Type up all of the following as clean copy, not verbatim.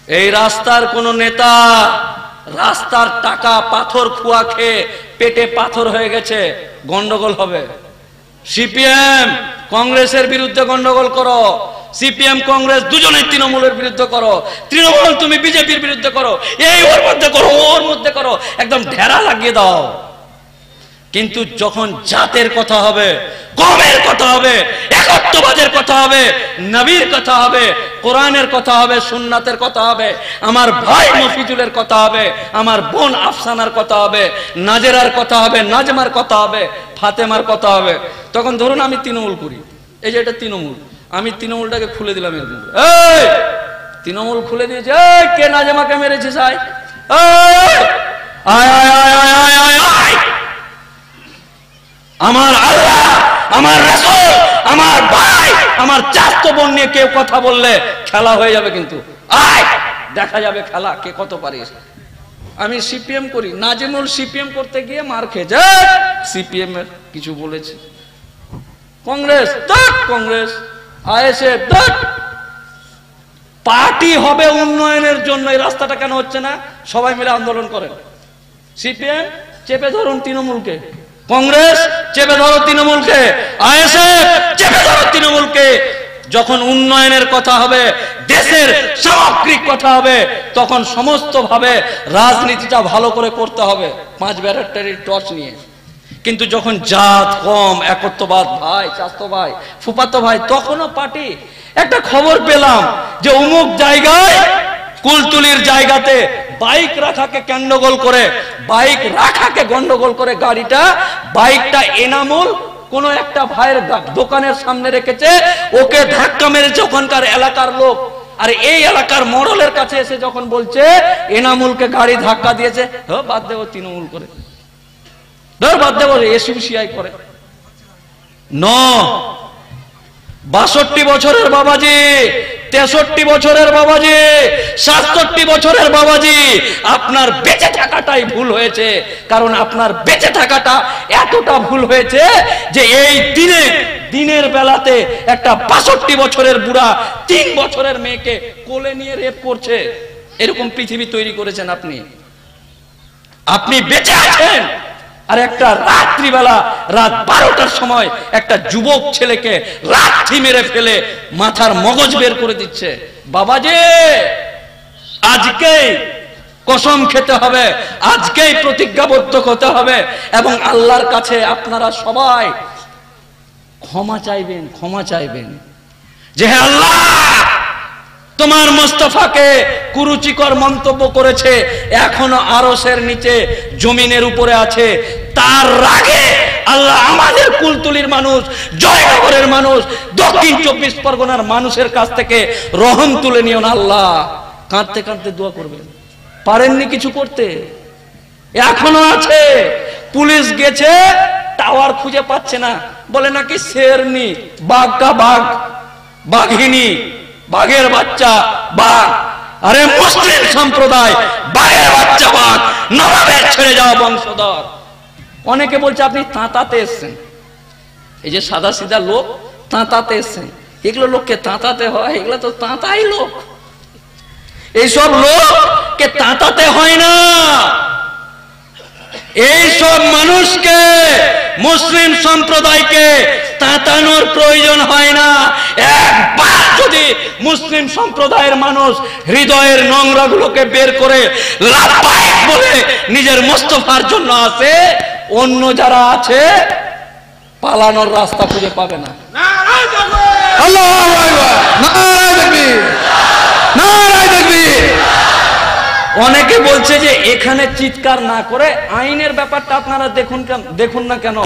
এই রাস্তার কোন নেতা রাস্তার টাকা পাথর খুয়া খেয়ে পেটে পাথর হয়ে গেছে, গন্ডগোল হবে। সিপিএম কংগ্রেসের বিরুদ্ধে গন্ডগোল করো, সিপিএম কংগ্রেস দুজনেই তৃণমূলের বিরুদ্ধে করো, তৃণমূল তুমি বিজেপির বিরুদ্ধে করো, এই ওর মধ্যে করো, ওর মধ্যে করো, একদম ঢেরা লাগিয়ে দাও। কিন্তু যখন জাতের কথা হবে, কওমের কথা হবে, একত্ববাদের কথা হবে, নবীর কথা হবে, কোরআনের কথা হবে, সুন্নাতের কথা হবে, আমার ভাই মফিজুলের কথা হবে, আমার বোন আফসানার কথা হবে, নাজেরার কথা হবে, নাজমার কথা হবে, ফাতেমার কথা হবে, তখন ধরুন আমি তৃণমূল করি, এই যে এটা তৃণমূল, আমি তৃণমূলটাকে খুলে দিলাম এরকম, এই তৃণমূল খুলে দিয়েছে, এই কে নাজমাকে মেরেছে সাই, আয় আয় আয় আয় আয় আয়, আমার আল্লাহ, আমার রাসূল, আমার ভাই, আমার চাচাতো বোন নিয়ে কেউ কথা বললে খেলা হয়ে যাবে, কিন্তু আয় দেখা যাবে খেলা কে কত পারিস। আমি সিপিএম করি, নাজিমুল সিপিএম করতে গিয়ে মার খেয়েছে, সিপিএম এর কিছু বলেছে, কংগ্রেস কংগ্রেস, আইএসএফ পার্টি হবে উন্নয়নের জন্য, এই রাস্তাটা কেন হচ্ছে না? সবাই মিলে আন্দোলন করেন, সিপিএম চেপে ধরুন তৃণমূলকে, কংগ্রেস চেপে ধরো তৃণমূলকে, আইএসএফ চেপে ধরো তৃণমূলকে। যখন উন্নয়নের কথা হবে, দেশের সামগ্রিক কথা হবে, তখন সমস্ত ভাবে রাজনীতিটা ভালো করে করতে হবে 5 ব্যারিকেডের টর্চ নিয়ে। কিন্তু যখন জাত কম, একত্ববাদ, ভাই চাচাতো ভাই ফুফাতো ভাই, তখনও পার্টি। একটা খবর পেলাম যে অমুক জায়গায় কুলতুলির জায়গাতে বাইক রাখাকে গন্ডগোল করে, বাইক রাখাকে গন্ডগোল করে গাড়িটা, বাইকটা এনামুল কোন একটা ভাইয়ের দোকানের সামনে রেখেছে, ওকে ধাক্কা মেরেছে ওখানকার এলাকার লোক, আর এই এলাকার মোড়লের কাছে এসে যখন বলছে এনামুলকে গাড়ি ধাক্কা দিয়েছে, বাদ দেবো তৃণমূল করে, বাদ দেবো এসইউসিআই করে। 62 বছরের বাবাজি, 63 বছরের বাবাজি, 67 বছরের বাবাজি, আপনার বেঁচে থাকাটাই ভুল হয়েছে। কারণ আপনার বেঁচে থাকাটা এতটা ভুল হয়েছে যে এই দিনের বেলাতে একটা 62 বছরের বুড়া 3 বছরের মেয়েকে কোলে নিয়ে রেপ করছে। এরকম পৃথিবী তৈরি করেছেন আপনি। আপনি বেঁচে আছেন, আর একটা রাত্রিবেলা রাত 12টার সময় একটা যুবক ছেলেকে লাথি মেরে ফেলে মাথার মগজ বের করে দিচ্ছে। বাবাজি, আজকেই কসম খেতে হবে, আজকেই প্রতিজ্ঞাবদ্ধ হতে হবে, এবং আল্লাহর কাছে আপনারা সবাই ক্ষমা চাইবেন, ক্ষমা চাইবেন যে হে আল্লাহ, তোমার মুস্তাফাকে কুরুচিকর মন্তব্য করেছে, এখনো আরশের নিচে জমিনের উপরে আছে, তার রাগে আল্লাহ আমাদের কুলতুলির মানুষ, জয়নগরের মানুষ, দক্ষিণ 24 পরগনার মানুষের কাছ থেকে রহম তুলে নিও না আল্লাহ। কাঁদতে কাঁদতে দোয়া করবেন। পারেননি কিছু করতে, এখনো আছে। পুলিশ গেছে, টাওয়ার খুঁজে পাচ্ছে না, বলে নাকি শেরনি, বাঘটা বাঘ, বাঘিনী, বাঘের বাচ্চা বাঘ। আরে মুসলিম সম্প্রদায় বাঘের বাচ্চা বাঘ, নবাবের ছেড়ে যাওয়া বংশধর। অনেকে বলছে আপনি তাঁতাতে এসছেন, এই যে সাদা সিধা লোক তাঁতাতে এসছেন, এগুলো লোককে তাঁতাতে হয়? এগুলো তো তাঁতাই লোক, এইসব লোককে তাঁতাতে হয় না। এইসব মানুষকে, মুসলিম সম্প্রদায়কে তাঁতানোর প্রয়োজন হয় না। একবার যদি মুসলিম সম্প্রদায়ের মানুষ হৃদয়ের নোংরাগুলোকে বের করে লাপায়েত বলে নিজের মুস্তাফার জন্য আসে, অন্য যারা আছে পালানোর রাস্তা খুঁজে পাবে না। আল্লাহু আকবার, নারায়ে তাকবীর, নারায়ে তাকবীর। অনেকে বলছে যে এখানে চিৎকার না করে আইনের ব্যাপারটা আপনারা দেখুন না কেন,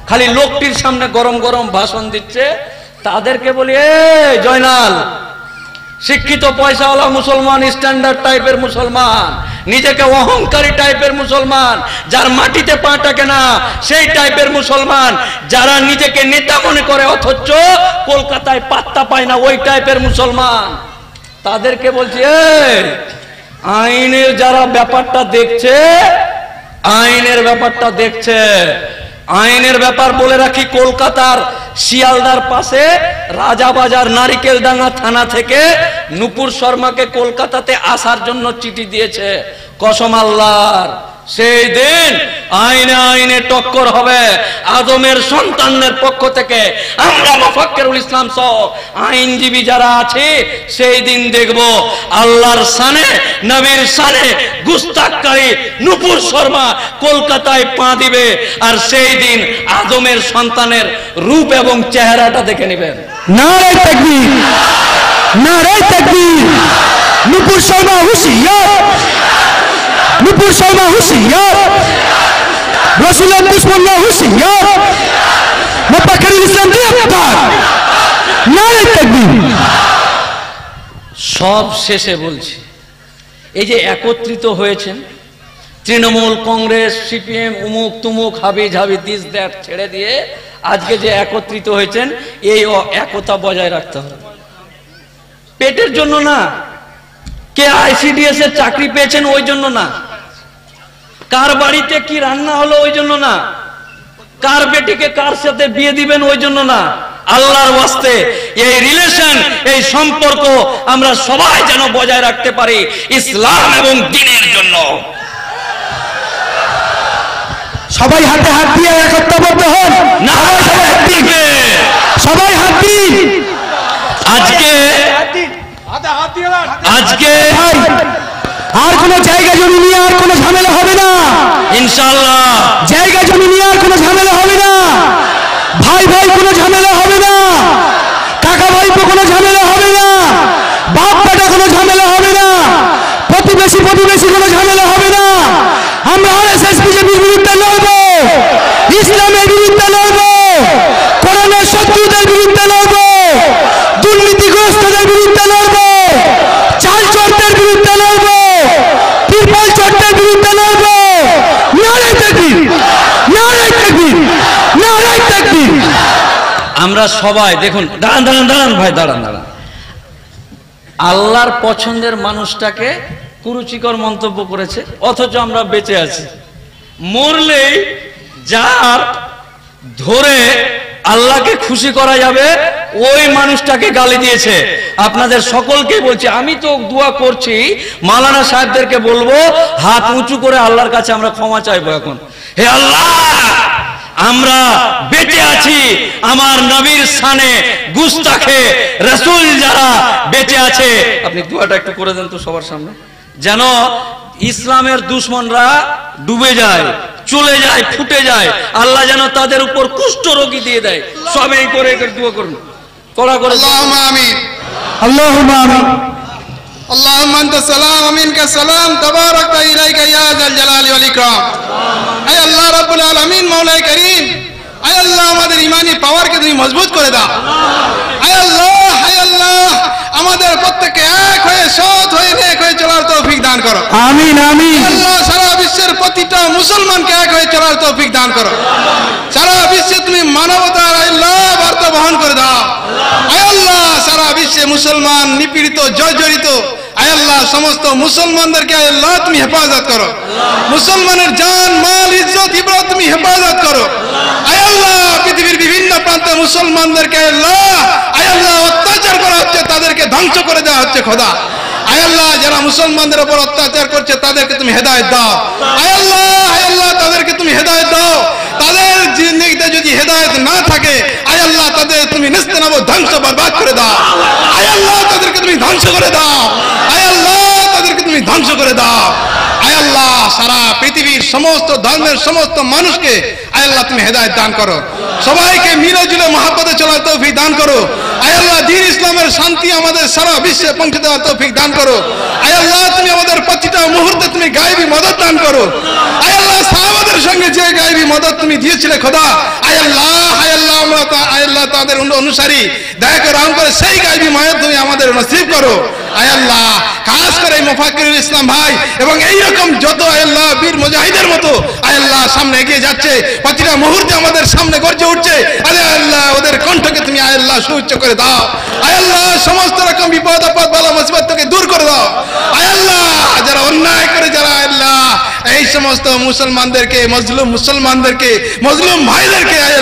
খালি লোকটির সামনে গরম গরম ভাষণ দিচ্ছে। তাদেরকে বলি, জয়নাল, শিক্ষিত পয়সাওয়ালা মুসলমান, স্ট্যান্ডার্ড টাইপের মুসলমান, নিজেকে অহংকারী টাইপের মুসলমান, যার মাটিতে পা টাকে না সেই টাইপের মুসলমান, যারা নিজেকে নেতা মনে করে অথচ কলকাতায় পাত্তা পায় না, ওই টাইপের মুসলমান। তাদেরকে বলছি, আইনের যারা ব্যাপারটা দেখছে, আইনের ব্যাপারটা দেখছে, আইনের ব্যাপার বলে রাখি, কলকাতার শিয়ালদার পাশে রাজাবাজার নারিকেলডাঙ্গা থানা থেকে নূপুর শর্মাকে কলকাতাতে আসার জন্য চিঠি দিয়েছে। কসম আল্লাহর, সেই দিন আইনে আইনে টক্কর হবে। আদমের সন্তানদের পক্ষ থেকে আমরা মুফাক্কিরুল ইসলাম সহ আইনজীবী যারা আছে, সেই দিন দেখব আল্লাহর শানে, নবীর শানে গুস্তাখকারী নূপুর শর্মা কলকাতায় পা দিবে। আর সেই দিন আদমের সন্তানের রূপ এবং চেহারাটা দেখে নেবেন। নারে তাকবীর, নারে তাকবীর। নূপুর শর্মা হুঁশিয়ার, নূপুর শর্মা হুঁশিয়ার, রাসূলের দুশমনরা হুঁশিয়ার, মুফাক্কিরুল ইসলাম গ্রেফতার। নারে তাকবীর। সব শেষে বলছি, এই যে একত্রিত হয়েছেন তৃণমূল, কংগ্রেস, সিপিএম, উমুক তুমুক, হাবি ঝাবি, দিস দ্যাট ছেড়ে দিয়ে আজকে যে একত্রিত হয়েছেন, এই একতা বজায় রাখতে হবে। পেটের জন্য না, কে আইসিডিএস এর চাকরি পেয়েছেন ওই জন্য না, কার বাড়িতে কি রান্না হলো ওই জন্য না, কার বেটিকে কার সাথে বিয়ে দিবেন ওই জন্য না। আল্লাহর ওয়াস্তে এই রিলেশন, এই সম্পর্ক আমরা সবাই যেন বজায় রাখতে পারি ইসলাম এবং দ্বীনের জন্য। সবাই হাতে হাত দিয়ে একত্রবদ্ধ হন। না, সবাই হাত দিন। আজকে আর কোন জায়গা জমি নিয়ে আর কোন ঝামেলা হবে না ইনশাআল্লাহ। জায়গা জমি নিয়ে আর কোন ঝামেলা হবে না, ভাই ভাই কোনো ঝামেলা হবে না, কাকা ভাইপো কোনো ঝামেলা হবে না, বাপ বেটা কোনো ঝামেলা হবে না, প্রতিবেশী কোনো ঝামেলা হবে না। আমরা আরএসএস বিজেপির বিরুদ্ধে লড়বো, ইসলামের বিরুদ্ধে লড়বো, কোরআনের শত্রুদের বিরুদ্ধে লড়বো, দুর্নীতিগ্রস্তদের বিরুদ্ধে লড়বো, চাল চোরদের বিরুদ্ধে লড়বো, তিরপল চোরদের বিরুদ্ধে লড়বো। নারে তাকবীর, নারে তাকবীর, নারে তাকবীর। আমরা সবাই দেখুন, দাঁড়ান দাঁড়ান দাঁড়ান ভাই, দাঁড়ান দাঁড়ান। আল্লাহর পছন্দের মানুষটাকে কুরুচিকর মন্তব্য করেছে, অথচ আমরা বেঁচে আছি। মরলেই যার ধরে আল্লাহকে খুশি করা যাবে ওই মানুষটাকে গালি দিয়েছে। আপনাদের সকলকে বলছি, আমি তো দোয়া করছি, মাওলানা সাহেবদেরকে বলবো হাত উঁচু করে আল্লাহর কাছে আমরা ক্ষমা চাইবো এখন। হে আল্লাহ, আমরা বেঁচে আছি আমার নবীর শানে গুস্তাখে রাসূল যারা বেঁচে আছে, আপনি দোয়াটা একটু করে দেন তো সবার সামনে, যেন ইসলামের দুশমনরা ডুবে যায়, চলে যায়, ফুটে যায়। আল্লাহ যেন তাদের উপর কুষ্ঠ রোগী দিয়ে দেয়। সবাই করে দোয়া করুন, করা করে। আল্লাহুম্মা আমিন, আল্লাহুম্মা আমিন। আল্লাহুম্মা আনতা সালাম ওয়া মিনকা সালাম, তাবারাকা ইলাইকা ইয়া যাল জালালি ওয়াল ইকরাম। আয় আল্লাহ রাব্বুল আলামিন, মাওলাই করিম, আয় আল্লাহ আমাদের ঈমানি পাওয়ারকে তুমি মজবুত করে দাও। আয় আল্লাহ আমাদের প্রত্যেককে এক হয়ে, সৎ হয়ে, নেক হয়ে চলার তৌফিক দান করো। আমিন আমিন। আল্লাহ সারা বিশ্বের প্রতিটা মুসলমানকে এক হয়ে চলার তৌফিক দান করো। সারা বিশ্বে তুমি মানবতার আল্লাহ বার্তা বহন করে দাও। আয় আল্লাহ সারা বিশ্বে মুসলমান নিপীড়িত, জর্জরিত, আয় আল্লাহ সমস্ত মুসলমানদেরকে আয় আল্লাহ তুমি হেফাজত করো। মুসলমানের জান, মাল, ইজ্জত, ইবাদত তুমি হেফাজত করো। আয় আল্লাহ পৃথিবীর বিভিন্ন প্রান্তে মুসলমানদেরকে আয় আল্লাহ অত্যাচার করা হচ্ছে, তাদেরকে ধ্বংস করে দেওয়া হচ্ছে খোদা। আয় আল্লাহ যারা মুসলমানদের উপর অত্যাচার করছে তাদেরকে তুমি হেদায়েত দাও। আয় আল্লাহ তাদেরকে তুমি হেদায়েত দাও। তাদের জিন্দেগিতে যদি হেদায়েত না থাকে, আয় আল্লাহ তাদের তুমি নিস্তেনাবুদ ধ্বংস বরবাদ করে দাও। আয় আল্লাহ তাদেরকে তুমি ধ্বংস করে দাও। আয় আল্লাহ তাদেরকে তুমি ধ্বংস করে দাও। আয় আল্লাহ সারা পৃথিবীর সমস্ত ধর্মের সমস্ত মানুষকে আয় আল্লাহ তুমি হেদায়েত দান করো। সবাইকে মিলে জুলে মহব্বতে চলার তৌফিক দান করো। আয় আল্লাহ দ্বীন ইসলামের শান্তি আমাদের সারা বিশ্বে পৌঁছে দেওয়ার তৌফিক দান করো। আয় আল্লাহ তুমি আমাদের প্রতিটা মুহূর্তে তুমি গায়েবী মদত দান করো। আয় আল্লাহ সাহাবাদের সঙ্গে যে গায়েবী মদত তুমি দিয়েছিলে খোদা, আয় আল্লাহ আমরা আয় আল্লাহ তাদের অনুসারী, দয়া করে রহম করে সেই গায়েবী মদত তুমি আমাদের নসিব করো। আয় আল্লাহ খাস করে মুফাক্কিরুল ইসলাম ভাই এবং এইরকম যত আয় আল্লাহ বীর মুজাহিদের মতো আয় আল্লাহ সামনে এগিয়ে যাচ্ছে, প্রতিটা মুহূর্তে আমাদের সামনে গর্জে উঠছে, আয় আল্লাহ ওদের কণ্ঠকে তুমি আয় আল্লাহ সুউচ্চ করে দাও। আয় আল্লাহ সমস্ত রকম বিপদ আপদ বালা মুসিবত থেকে দূর করে দাও। আয় আল্লাহ যারা অন্যায় করে, যারা আয় আল্লাহ এই সমস্ত মুসলমানদেরকে, মজলুম মুসলমানদেরকে, মজলুম ভাইদেরকে আয়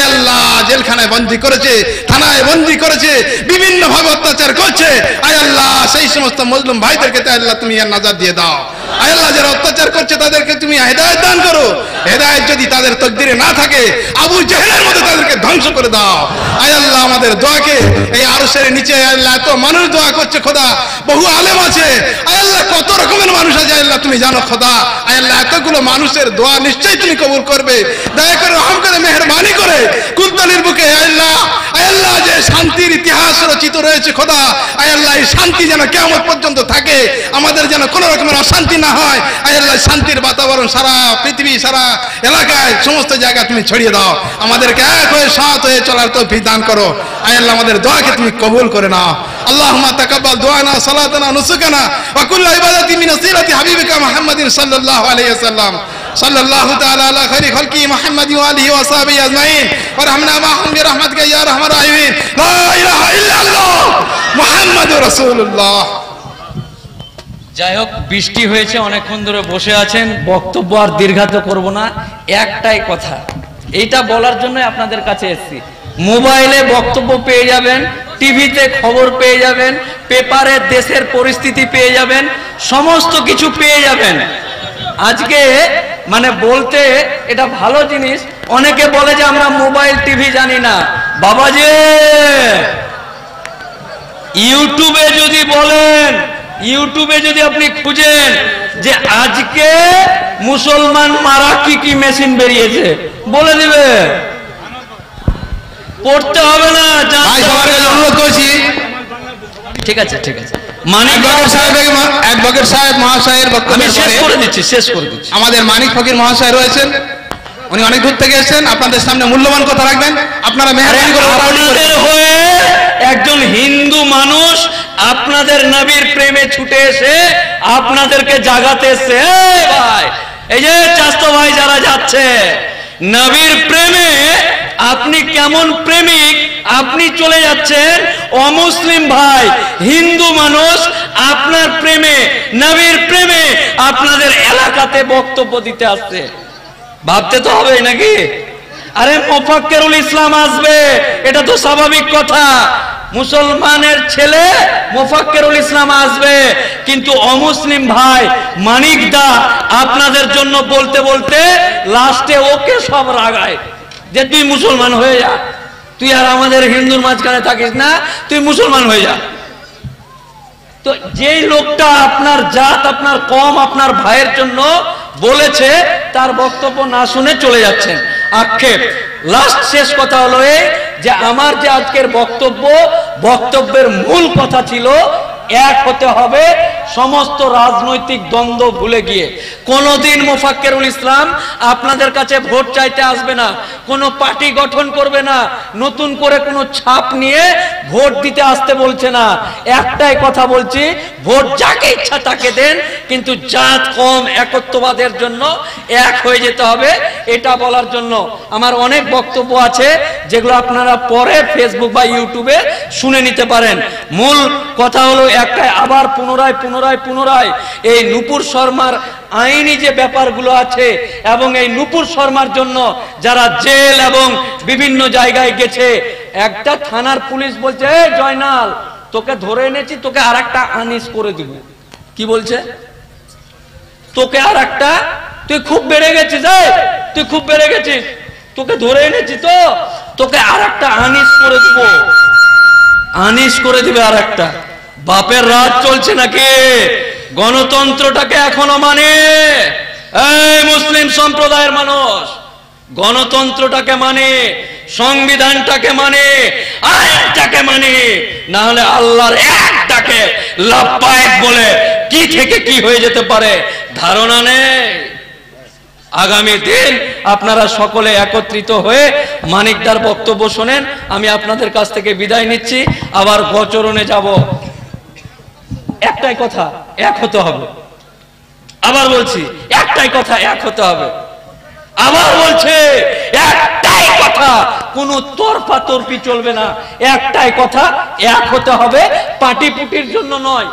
আল্লাহ জেলখানায় বন্দী করেছে, থানায় বন্দী করেছে, বিভিন্ন ভাবে অত্যাচার করছে, আয় আল্লাহ সেই সমস্ত মজলুম ভাইদেরকে আয় আল্লাহ তুমি আর নাজাত দিয়ে দাও। আয় আল্লাহ যারা অত্যাচার করছে তাদেরকে তুমি হেদায়েত দান করো। হেদায়েত যদি তাদের তকদিরে না থাকে, আবু জেহেলের মতো তাদেরকে ধ্বংস করে দাও। আয় আল্লাহ আমাদের দোয়াকে এই আরশের নিচে আয় আল্লাহ এত মানুষ দোয়া করছে খোদা, বহু আলেম আছে আয় আল্লাহ, কত রকমের মানুষ আছে আয় আল্লাহ তুমি জানো খোদা। আয় আল্লাহ এতগুলো মানুষের দোয়া নিশ্চয়ই তুমি কবুল করবে। দয়া করে রহম করে মেহেরবানি করে কুলতলির বুকে আয় আল্লাহ যে শান্তির ইতিহাস রচিত রয়েছে খোদা, আয় আল্লাহ এই শান্তি যেন কিয়ামত পর্যন্ত থাকে, আমাদের যেন কোনো রকমের অশান্তি না হয়। আয় আল্লাহ শান্তির বাতাবরণ সারা পৃথিবী, সারা এলাকায়, সমস্ত জায়গায় তুমি ছড়িয়ে দাও। আমাদেরকে এক হয়ে সাথ হয়ে চলার তৌফিক দান করো। আয় আল্লাহ আমাদের দোয়াকে তুমি কবুল করে নাও। আল্লাহুম্মা তাকাব্বাল দুআনা সালাতানা নুসুকানা ওয়া কুল্লু ইবাদাতি মিন সিরাতি হাবিবিকা মুহাম্মাদিন সাল্লাল্লাহু আলাইহি ওয়াসাল্লাম। সাল্লাল্লাহু তাআলা আলা খাইরি খালকি মুহাম্মাদি ওয়া আলিহি ওয়া সাহবিহি আজমাইন ওয়া রাহমনা মা'হুম বিরহমাতিকা ইয়া আরহামার রাহিমিন। লা ইলাহা ইল্লাল্লাহ মুহাম্মাদুর রাসূলুল্লাহ। যাই হোক, বৃষ্টি হয়েছে, অনেকক্ষণ ধরে বসে আছেন, বক্তব্য আর দীর্ঘায়িত করব না। একটাই কথা, এইটা বলার জন্য আপনাদের কাছে এসেছি। মোবাইলে বক্তব্য পেয়ে যাবেন, টিভিতে খবর পেয়ে যাবেন, পেপারে দেশের পরিস্থিতি পেয়ে যাবেন, সমস্ত কিছু পেয়ে যাবেন। আজকে মানে বলতে এটা ভালো জিনিস। অনেকে বলে যে আমরা মোবাইল টিভি জানি না। বাবাজি, ইউটিউবে যদি বলেন, ইউটিউবে যদি আপনি খুঁজেন যে আজকে মুসলমান মারা কি কি মেশিন বেরিয়েছে, বলে দিবে, পড়তে হবে না। অনুরোধ করছি, ঠিক আছে ঠিক আছে, অ্যাডভোকেট সাহেব মহাশয়ের বক্তব্য শেষ করে দিচ্ছি। আমাদের মানিক ফকির মহাশয় রয়েছেন, উনি অনেক দূর থেকে এসেছেন, আপনাদের সামনে মূল্যবান কথা রাখবেন। আপনারা মেহরবানি করে আপনাদের হয়ে একজন হিন্দু মানুষ আপনাদের নবীর প্রেমে ছুটে এসে আপনাদেরকে জাগাতে এসে, ভাই এই যে চাস্তো ভাই যারা যাচ্ছে নবীর প্রেমে, আপনি কেমন প্রেমিক, আপনি চলে যাচ্ছেন। অমুসলিম ভাই হিন্দু মানুষ আপনার প্রেমে, নবীর প্রেমে আপনাদের এলাকাতে বক্তব্য দিতে আসছে, ভাবতে তো হবে নাকি? আরে মোফাক্কেরুল ইসলাম আসবে, এটা তো স্বাভাবিক কথা। মুসলমানের ছেলে মোফাক্কেরুল ইসলাম আসবে, কিন্তু অমুসলিম ভাই মানিকদা আপনাদের জন্য বলতে বলতে লাস্টে ওকে সব রাগায় যে তুই মুসলমান হয়ে যা, তুই আর আমাদের হিন্দুর মাঝখানে থাকিস না, তুই মুসলমান হয়ে যা। তো যেই লোকটা আপনার জাত, আপনার কম, আপনার ভাইয়ের জন্য বলেছে, তার বক্তব্য না শুনে চলে যাচ্ছেন। আক্ষেপ। লাস্ট শেষ কথা হলো এই যে আমার যে আজকের বক্তব্যের মূল কথা ছিল এক হতে হবে, সমস্ত রাজনৈতিক দ্বন্দ্ব ভুলে গিয়ে। কোনদিন মোফাক্কেরুল ইসলাম আপনাদের কাছে ভোট চাইতে আসবে না, কোনো পার্টি গঠন করবে না, নতুন করে কোনো ছাপ নিয়ে ভোট দিতে আসতে বলছে না। একটাই কথা বলছি, ভোট যাকে ইচ্ছা তাকে দেন, কিন্তু জাত কম একত্ববাদের জন্য এক হয়ে যেতে হবে, এটা বলার জন্য। আমার অনেক বক্তব্য আছে যেগুলো আপনারা পরে ফেসবুক বা ইউটিউবে শুনে নিতে পারেন। মূল কথা হলো একটাই, আবার পুনরায় এই নূপুর শর্মার আইনি যে ব্যাপারগুলো আছে, এবং এই নূপুর শর্মার জন্য যারা জেল এবং বিভিন্ন জায়গায় গেছে, একটা থানার পুলিশ বলছে, এই জয়নাল তোকে ধরে এনেছি, তোকে আর একটা আনিস করে দিব। কি বলছে? তোকে আর একটা, তুই খুব বেড়ে গেছিস, তুই খুব বেড়ে গেছিস, তোকে ধরে এনেছি তো তোকে আর একটা আনিস করে দিব, আনিস করে দিবে আর একটা। বাপের রাজ চলছে নাকি? গণতন্ত্রটাকে এখনো মানে? এই মুসলিম সম্প্রদায়ের মানুষ গণতন্ত্রটাকে মানে, সংবিধানটাকে মানে, আইনটাকে মানে, না হলে আল্লাহর একটাকে লাব্বাইক বলে কি থেকে কি হয়ে যেতে পারে ধারণা নেই। আগামী দিন আপনারা সকলে একত্রিত হয়ে মানিকদার বক্তব্য শোনেন। আমি আপনাদের কাছ থেকে বিদায় নিচ্ছি, আবার গোচরণে যাব। একটাই কথা, এক হতে হবে। আবার বলছি, একটাই কথা, এক হতে হবে। আবার বলছে, একটাই কথা, কোনো তরফাতরফি চলবে না। একটাই কথা, এক হতে হবে, পার্টি পুটির জন্য নয়।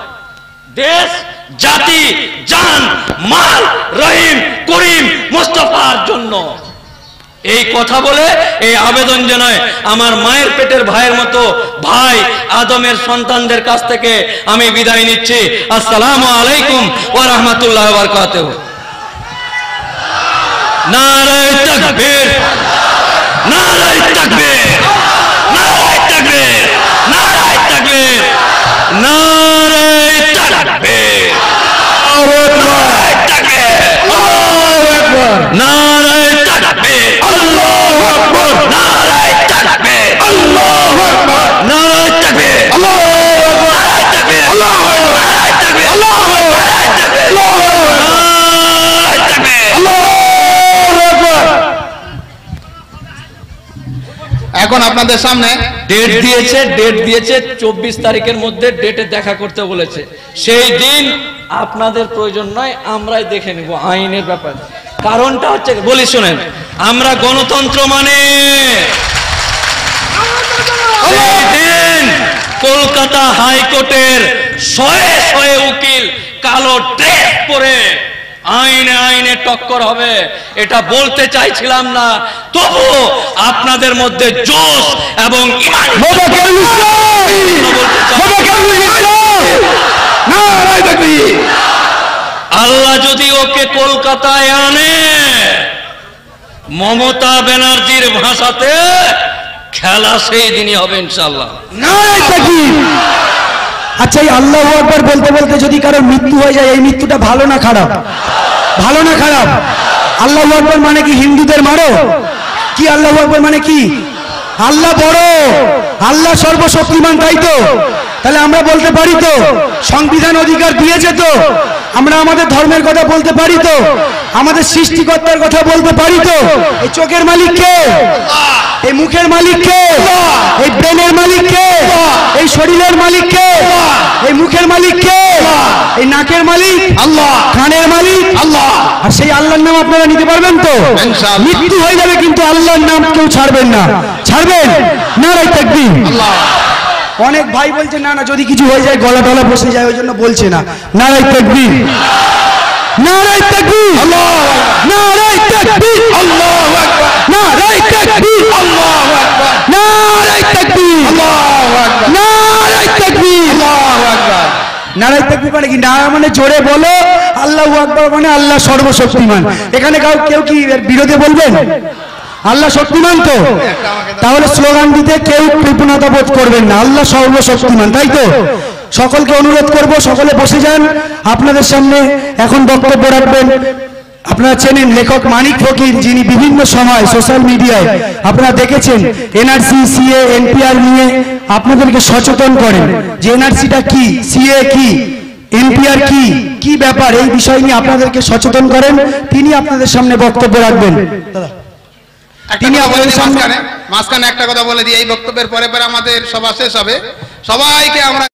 দেশ জাতি, জান, মাল, রহিম, করিম, মুস্তাফার জন্য। এই কথা বলে এই আবেদন জানায় আমার মায়ের পেটের ভাইয়ের মতো ভাই আদমের সন্তানদের কাছ থেকে আমি বিদায় নিচ্ছি। আসসালামু আলাইকুম ওয়া রাহমাতুল্লাহি ওয়া বারাকাতুহু। নারায়ে তাকবীর, নারায়ে তাকবীর, নারায়ে তাকবীর, নারায়ে তাকবীর, নারায়ে তাকবীর, নারায়ে তাকবীর, আল্লাহু আকবার, নারায়ে তাকবীর, আল্লাহু আকবার, নারায়ে তাকবীর, আল্লাহু আকবার, নারায়ে তাকবীর, আল্লাহু আকবার, নারায়ে তাকবীর, আল্লাহু আকবার, নারায়ে তাকবীর, আল্লাহু আকবার, নারায়ে তাকবীর, আল্লাহু আকবার। এখন আপনাদের সামনে ডেট দিয়েছে 24 তারিখের মধ্যে ডেটে দেখা করতে বলেছে। সেই দিন আপনাদের প্রয়োজন নয়, আমরাই দেখে নেব আইনের ব্যাপার। কারণটা হচ্ছে বলি শুনেন, আমরা গণতন্ত্র মানে সেই দিন কলকাতা হাইকোর্টের শয়ে শয়ে উকিল কালো ড্রেস পরে আইনে আইনে টক্কর হবে, এটা বলতে চাইছিলাম না, তবু আপনাদের মধ্যে জোশ এবং ঈমান আল্লাহ যদি ওকে কলকাতায় আনে, মমতা ব্যানার্জির ভাষাতে খেলা সেই দিনই হবে ইনশাআল্লাহ। আচ্ছা, এই আল্লাহু আকবার বলতে বলতে যদি কারো মৃত্যু হয়ে যায়, এই মৃত্যুটা ভালো না খারাপ? ভালো না খারাপ? আল্লাহু আকবার মানে কি হিন্দুদের মারো? কি আল্লাহু আকবার মানে কি? আল্লাহ বড়, আল্লাহ সর্বশক্তিমান, তাই তো? তাহলে আমরা বলতে পারি তো, সংবিধান অধিকার দিয়েছে তো, আমরা আমাদের ধর্মের কথা বলতে পারি তো, আমাদের সৃষ্টিকর্তার কথা বলতে পারি তো? এই চোখের মালিক কে? এই মুখের মালিক কে? এই ব্রেনের মালিক কে? এই শরীরের মালিক কে? এই মুখের মালিক কে? এই নাকের মালিক আল্লাহ, কানের মালিক আল্লাহ। আর সেই আল্লাহর নাম আপনারা নিতে পারবেন তো? মৃত্যু হয়ে যাবে কিন্তু আল্লাহর নাম কেউ ছাড়বেন না। ছাড়বেন? নারায়ে তাকবীর। অনেক ভাই বলছে না না, যদি কিছু হয়ে যায় গলা টলা বসে যায়, ওই জন্য বলছে না। নারায়ে তাকবীর, নারায়ে তাকবীর, নারায়ে তাকবীর, আল্লাহু আকবার, নারায়ে তাকবীর, আল্লাহু আকবার, নারায়ে তাকবীর, আল্লাহু আকবার, নারায়ে তাকবীর, আল্লাহু আকবার। নারায়ে তাকবীর মানে কি? নারা মানে জোরে বলো, আল্লাহু আকবার মানে আল্লাহ সর্বশক্তিমান। এখানে কেউ কি এর বিরোধে বলবেন? আল্লাহ শক্তিমান তো? তাহলে স্লোগান দিতে কেউ কৃপণতা বোধ করবেন না, আল্লাহ সর্বশক্তিমান, তাই তো? সকলকে অনুরোধ করব, সকলে বসে যান। আপনাদের সামনে এখন বক্তব্য রাখবেন, আপনারা চেনেন লেখক মানিক ফকির, যিনি বিভিন্ন সময় সোশ্যাল মিডিয়ায় আপনারা দেখেছেন এনআরসি, সিএ, এনপিআর নিয়ে আপনাদেরকে সচেতন করেন যে এনআরসিটা কি, সিএ কি, এনপিআর কি, কি ব্যাপার, এই বিষয় নিয়ে আপনাদেরকে সচেতন করেন। তিনি আপনাদের সামনে বক্তব্য রাখবেন। তিনি আপনাদের মাঝখানে একটা কথা বলে দিই, এই বক্তব্যের পরে পরে আমাদের সভা শেষ হবে। সবাইকে আমরা